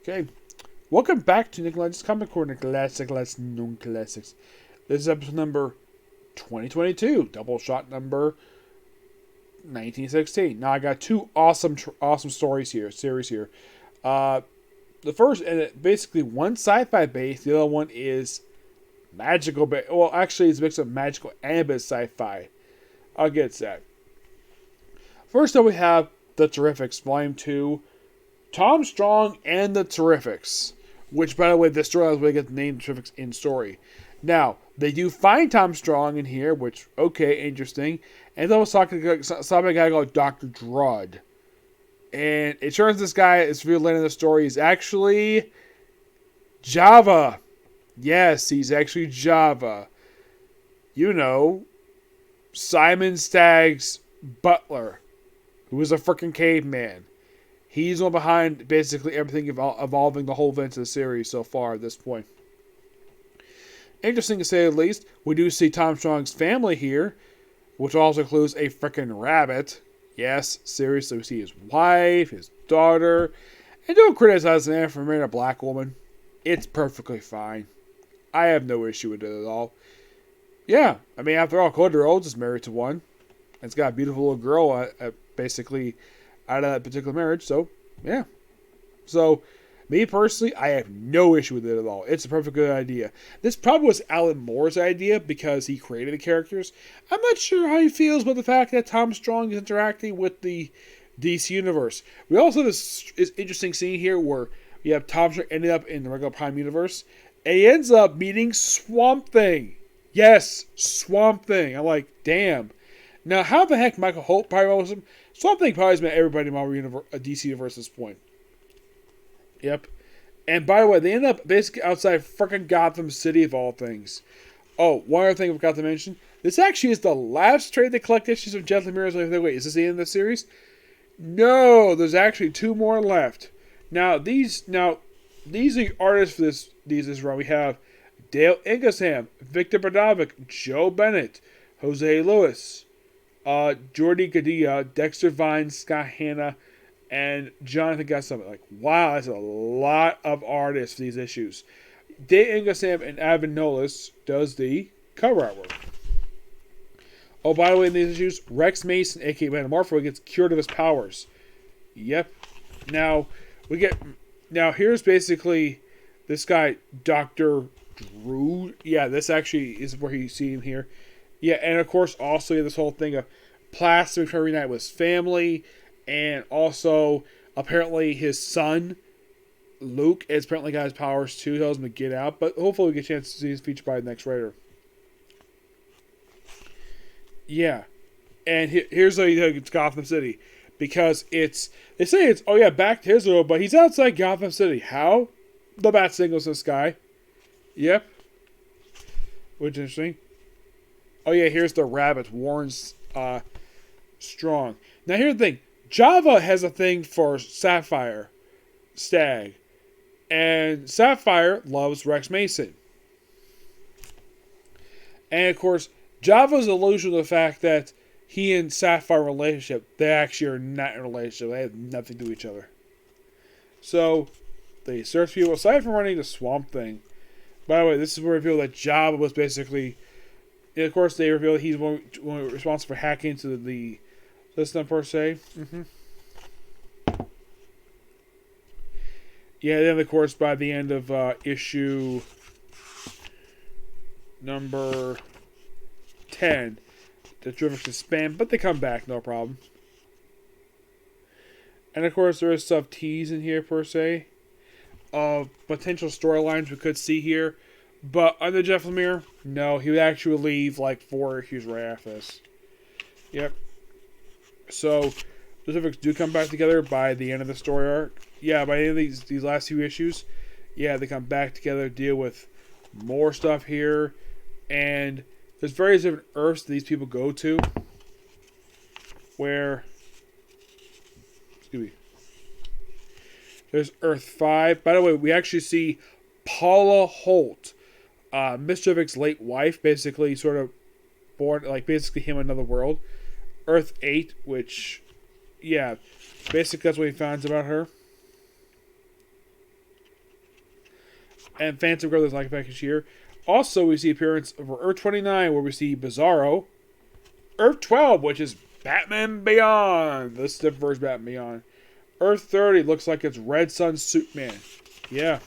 Okay, welcome back to Nicholas Comic Corner Classic Non-Classics. This is episode number 2022, Doubleshot number 1916. Now I got two awesome series here. The first, and basically one sci-fi base, the other one is magical. Well, actually, it's a mix of magical and a bit sci-fi. I'll get to that. First up, we have The Terrifics, Volume 2. Tom Strong and the Terrifics. Which, by the way, this story is where they get the name Terrifics in story. Now, they do find Tom Strong in here, which, okay, interesting. And then we're talking to a guy called Dr. Drudd. And it turns this guy, it's revealed later in the story, is actually Java. Yes, he's actually Java. You know, Simon Stagg's butler, who was a freaking caveman. He's the one behind basically everything evolving the whole events of the series so far at this point. Interesting to say the least, we do see Tom Strong's family here, which also includes a freaking rabbit. Yes, seriously, we see his wife, his daughter, and don't criticize an man for marrying a black woman. It's perfectly fine. I have no issue with it at all. Yeah, I mean, after all, Cody Rhodes is married to one. And it's got a beautiful little girl, basically, out of that particular marriage, so, yeah. So, me personally, I have no issue with it at all. It's a perfect good idea. This probably was Alan Moore's idea because he created the characters. I'm not sure how he feels about the fact that Tom Strong is interacting with the DC Universe. We also have this interesting scene here where you have Tom Strong ending up in the regular Prime Universe, and he ends up meeting Swamp Thing. Yes, Swamp Thing. I'm like, damn. Now, how the heck Michael Holt probably knows him? Swamp Thing probably has met everybody in Marvel DC Universe at this point. Yep. And by the way, they end up basically outside freaking Gotham City of all things. Oh, one other thing I forgot to mention. This actually is the last trade to collect issues of Lemire's. Wait, is this the end of the series? No, there's actually two more left. Now these are the artists for these run. We have Dale Ingham, Victor Badavic, Joe Bennett, Jose Lewis, Jordi Gadilla, Dexter Vine, Scott Hanna, and Jonathan got something. Like, wow, that's a lot of artists for these issues. Dale Ingham and Avin Nolis does the cover artwork. Oh, by the way, in these issues, Rex Mason, aka Metamorpho, gets cured of his powers. Yep. Now here's basically this guy, Dr. Drew. Yeah, this actually is where you see him here. Yeah, and of course, also you have this whole thing of Plaster trying to reunite with his family, and also apparently his son, Luke, has apparently got his powers too. He tells him to get out, but hopefully we get a chance to see his featured by the next writer. Yeah, and here's it's Gotham City, because they say it's back to his world, but he's outside Gotham City. How? The bat signals in the sky. Yep. Which is interesting. Oh yeah, here's the rabbit, Warren Strong. Now here's the thing. Java has a thing for Sapphire Stag. And Sapphire loves Rex Mason. And of course, Java's allusion to the fact that he and Sapphire relationship, they actually are not in a relationship. They have nothing to do with each other. So, they search people aside from running the Swamp Thing. By the way, this is where we reveal that Java was basically... And of course, they reveal he's one responsible for hacking into the system, per se. Mm-hmm. Yeah, then, of course, by the end of issue number 10, the Terrifics is spammed, but they come back, no problem. And, of course, there is stuff teased in here, per se, of potential storylines we could see here. But under Jeff Lemire, no, he would actually leave like 4 issues right after this. Yep. So, the Terrifics do come back together by the end of the story arc. Yeah, by the end of these last few issues, yeah, they come back together, deal with more stuff here. And there's various different Earths that these people go to. Where... Excuse me. There's Earth 5. By the way, we actually see Paula Holt, Mistress' late wife, basically sort of born, like basically him another world. Earth 8, which, yeah, basically that's what he finds about her. and Phantom Girl is like package here. Also, we see appearance of Earth 29, where we see Bizarro. Earth 12, which is Batman Beyond. This is the first Batman Beyond. Earth 30 looks like it's Red Sun Superman. Yeah.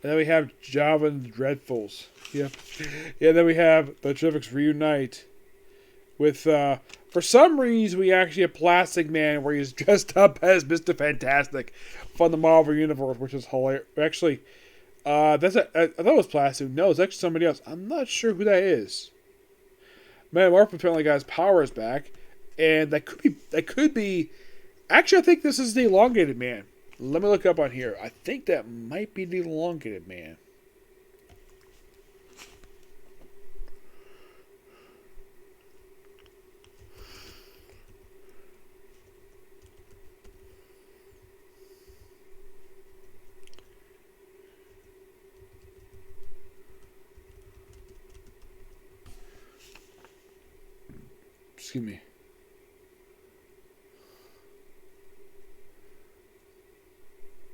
And then we have Java and the Dreadfuls. Yep. Yeah, then we have the Terrifics reunite. With, for some reason, we actually have Plastic Man where he's dressed up as Mr. Fantastic from the Marvel Universe, which is hilarious. Actually, I thought it was Plastic. No, it's actually somebody else. I'm not sure who that is. Man, Marvel apparently got his powers back. And that could be, actually, I think this is the Elongated Man. Let me look up on here. I think that might be the Elongated Man. Excuse me.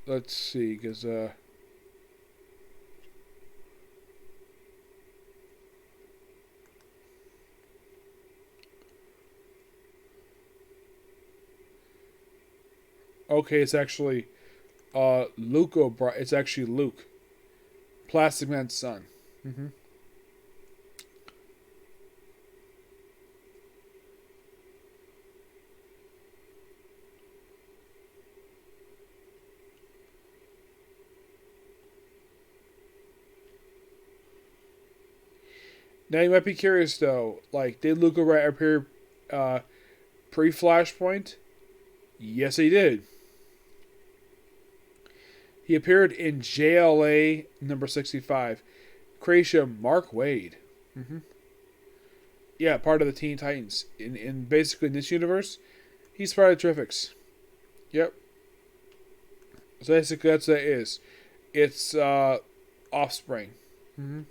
Let's see, because, okay, it's actually, it's actually Luke. Plastic Man's son. Mm-hmm. Now you might be curious though, like, did Luca Wright appear pre-Flashpoint? Yes, he did. He appeared in JLA number 65. Creation Mark Waid. Mm-hmm. Yeah, part of the Teen Titans. In basically this universe, he's part of the Terrifics. Yep. So basically that's what it is. It's Offspring. Mm-hmm.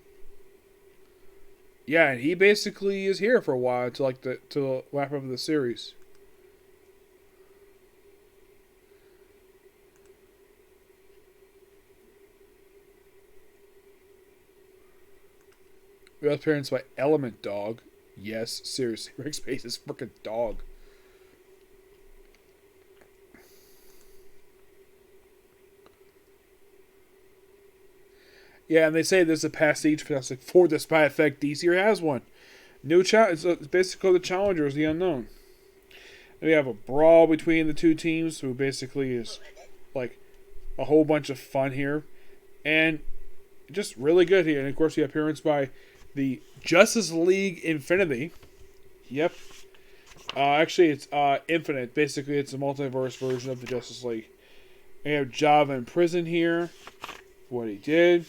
Yeah, and he basically is here for a while to wrap up the series. We have appearance by Element Dog. Yes, seriously, Rick Space is freaking dog. Yeah, and they say there's a pastiche Fantastic Four despite effect DC has one. New it's basically the Challengers, the Unknown. And we have a brawl between the two teams, who basically is like a whole bunch of fun here. And just really good here. And of course the appearance by the Justice League Infinity. Yep. Actually it's Infinite. Basically it's a multiverse version of the Justice League. We have Java in prison here. What he did.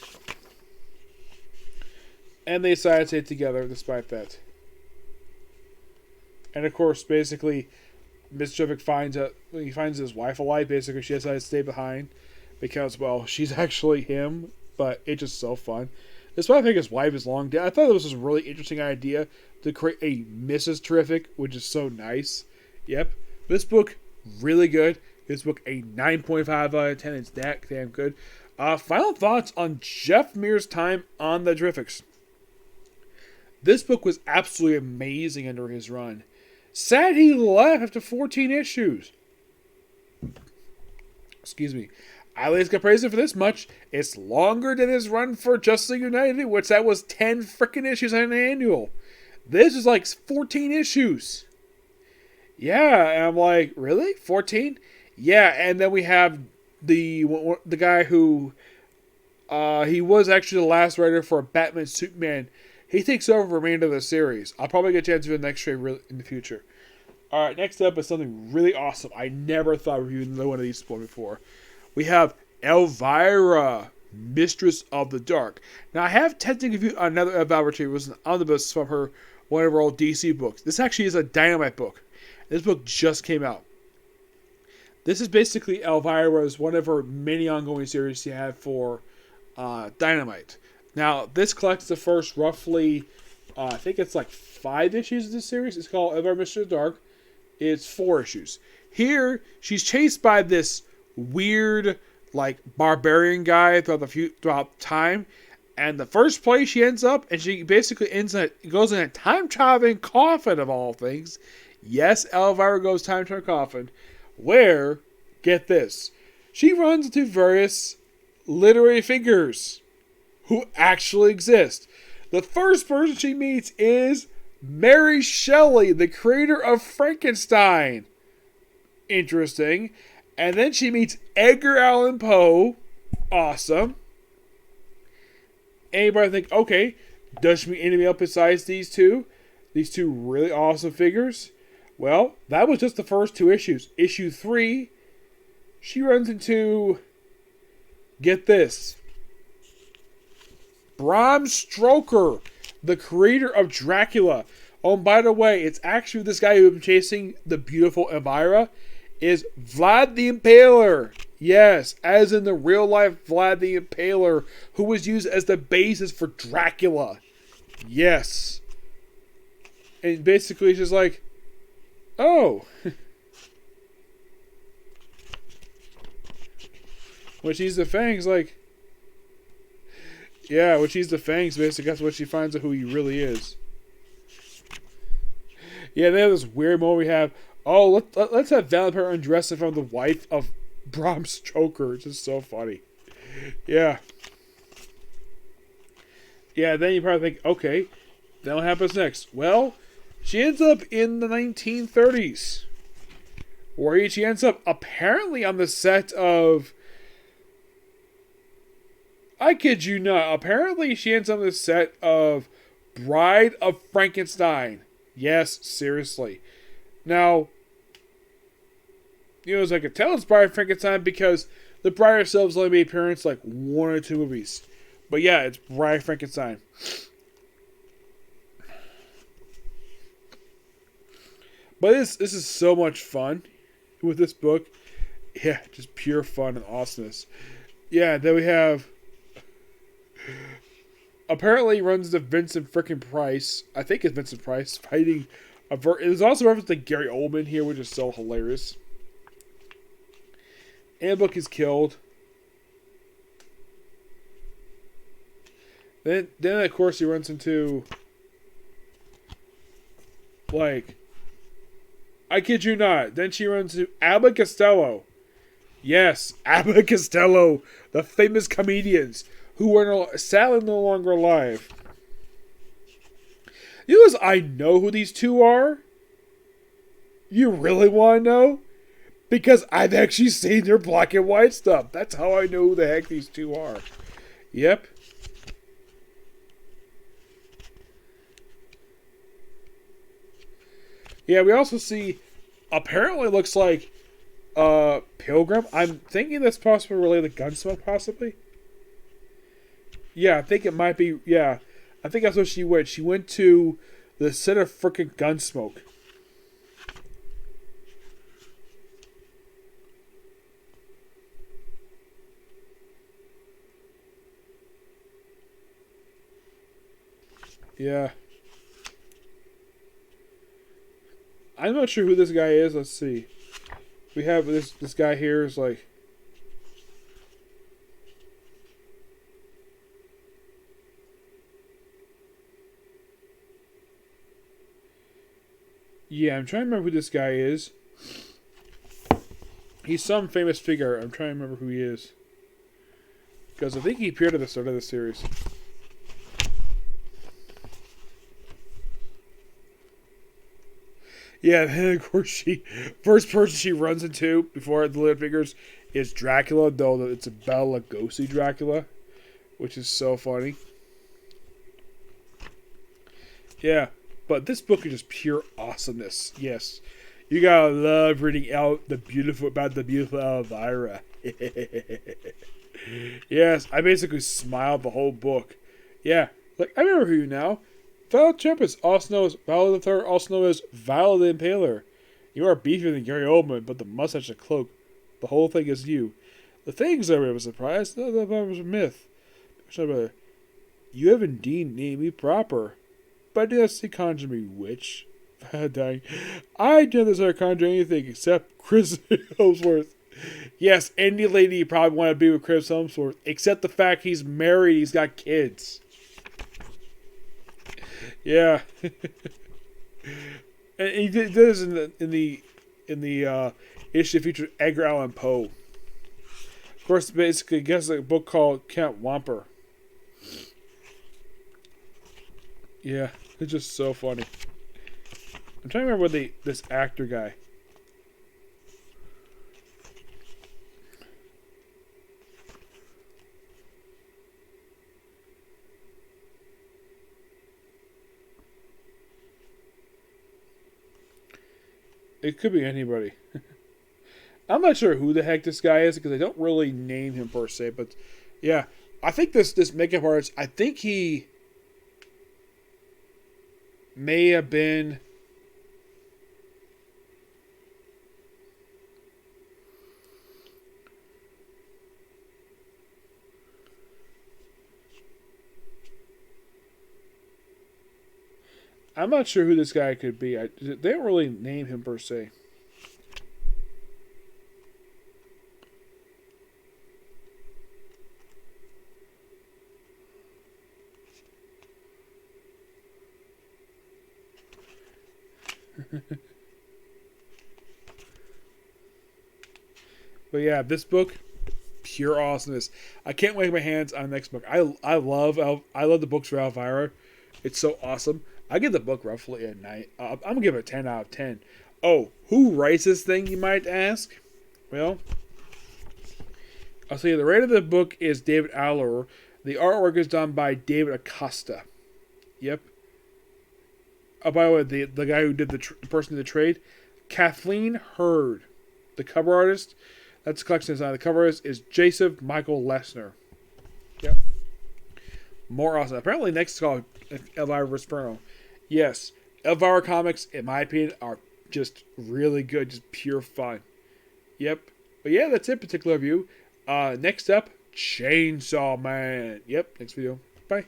And they decided to stay together despite that. And of course, basically, Mr. Terrific finds his wife alive. Basically, she decided to stay behind because, well, she's actually him. But it's just so fun. Despite I think his wife is long dead, I thought this was a really interesting idea to create a Mrs. Terrific, which is so nice. Yep, this book really good. This book a 9.5 out of 10. It's that damn good. Final thoughts on Jeff Lemire's time on the Terrifics. This book was absolutely amazing under his run. Sad he left after 14 issues. Excuse me. I at least got praised for this much. It's longer than his run for Justice League United, which that was 10 freaking issues on an annual. This is like 14 issues. Yeah, and I'm like, really? 14? Yeah, and then we have the guy who he was actually the last writer for Batman Superman. He takes over the remainder of the series. I'll probably get a chance to do the next trade in the future. Alright, next up is something really awesome. I never thought of reviewing one of these before. We have Elvira, Mistress of the Dark. Now, I have technically reviewed another Elvira trade. It was an omnibus from one of her old DC books. This actually is a Dynamite book. This book just came out. This is basically Elvira's one of her many ongoing series she had for Dynamite. Now, this collects the first roughly, I think it's like 5 issues of this series. It's called Elvira Mistress of the Dark. It's 4 issues. Here, she's chased by this weird, like, barbarian guy throughout time. And the first place she ends up, and she basically goes in a time traveling coffin of all things. Yes, Elvira goes time traveling coffin. Where, get this, she runs into various literary figures who actually exist. The first person she meets is Mary Shelley, the creator of Frankenstein. Interesting. And then she meets Edgar Allan Poe. Awesome. Anybody think, okay, does she meet anybody else besides these two? These two really awesome figures? Well, that was just the first two issues. Issue 3, she runs into, get this, Bram Stoker, the creator of Dracula. Oh, and by the way, it's actually this guy who's been chasing the beautiful Elvira is Vlad the Impaler. Yes, as in the real life Vlad the Impaler, who was used as the basis for Dracula. Yes. And basically it's just like, oh. When she's the Fangs, like, yeah, when she's the Fangs, basically that's when she finds out who he really is. Yeah, they have this weird moment we have, oh, let's have Vampire undress in front of the wife of Bram Stoker. It's just so funny. Yeah. Yeah, then you probably think, okay, then what happens next? Well, she ends up in the 1930s. Where she ends up apparently on the set of... I kid you not. Apparently she ends up on the set of Bride of Frankenstein. Yes, seriously. Now... as I could tell, it's Bride of Frankenstein because the Bride herself only made appearance like 1 or 2 movies. But yeah, it's Bride of Frankenstein. But this is so much fun with this book. Yeah, just pure fun and awesomeness. Yeah, then we have... Apparently runs to Vincent frickin' Price. I think it's Vincent Price fighting there's also a reference to Gary Oldman here, which is so hilarious. And the book is killed. Then of course he runs into, like, I kid you not. Then she runs into Abbott Costello. Yes, Abbott Costello, the famous comedians who are sadly no longer alive. You know, I know who these two are. You really want to know? Because I've actually seen their black and white stuff. That's how I know who the heck these two are. Yep. Yeah, we also see, apparently looks like Pilgrim. I'm thinking that's possibly related to Gunsmoke, possibly. Yeah, I think it might be, yeah. I think that's what she went. She went to the set of frickin' Gunsmoke. Yeah. I'm not sure who this guy is. Let's see. We have this guy here is like... Yeah, I'm trying to remember who this guy is. He's some famous figure. I'm trying to remember who he is. Because I think he appeared at the start of the series. Yeah, and then of course first person she runs into before the Little Figures is Dracula, though it's a Bela Lugosi Dracula, which is so funny. Yeah, but this book is just pure awesomeness. Yes, you gotta love reading out about the beautiful Elvira. Yes, I basically smiled the whole book. Yeah, like I remember who now. Val Tempest, also known as Val the Third, also known as Val the Impaler. You are beefier than Gary Oldman, but the mustache and cloak, the whole thing is you. The things are a surprise. The was a myth. You have indeed named me proper, but I do not see conjure me, witch. Dying. I do not desire conjure anything except Chris Ellsworth. Yes, any lady probably want to be with Chris Hemsworth, except the fact he's married, he's got kids. Yeah, and he did this in the issue featured Edgar Allan Poe. Of course, basically, I guess a book called Count Wamper. Yeah, it's just so funny. I'm trying to remember this actor guy. It could be anybody. I'm not sure who the heck this guy is because I don't really name him per se, but yeah, I think this makeup artist. I think he may have been. I'm not sure who this guy could be. They don't really name him per se. But yeah, this book, pure awesomeness. I can't wait my hands on the next book. I love the books for Elvira. It's so awesome. I give the book roughly a 9. I'm gonna give it a 10 out of 10. Oh, who writes this thing? You might ask. Well, I'll say the writer of the book is David Aller. The artwork is done by David Acosta. Yep. Oh, by the way, the guy who did the person in the trade, Kathleen Hurd. The cover artist, that's the collection design. The cover artist is Joseph Michael Lesner. Yep. More awesome. Apparently, next is called Elvira Vesperno. Yes, Elvira comics, in my opinion, are just really good, just pure fun. Yep. But yeah, that's it. Particular review. Next up, Chainsaw Man. Yep. Next video. Bye.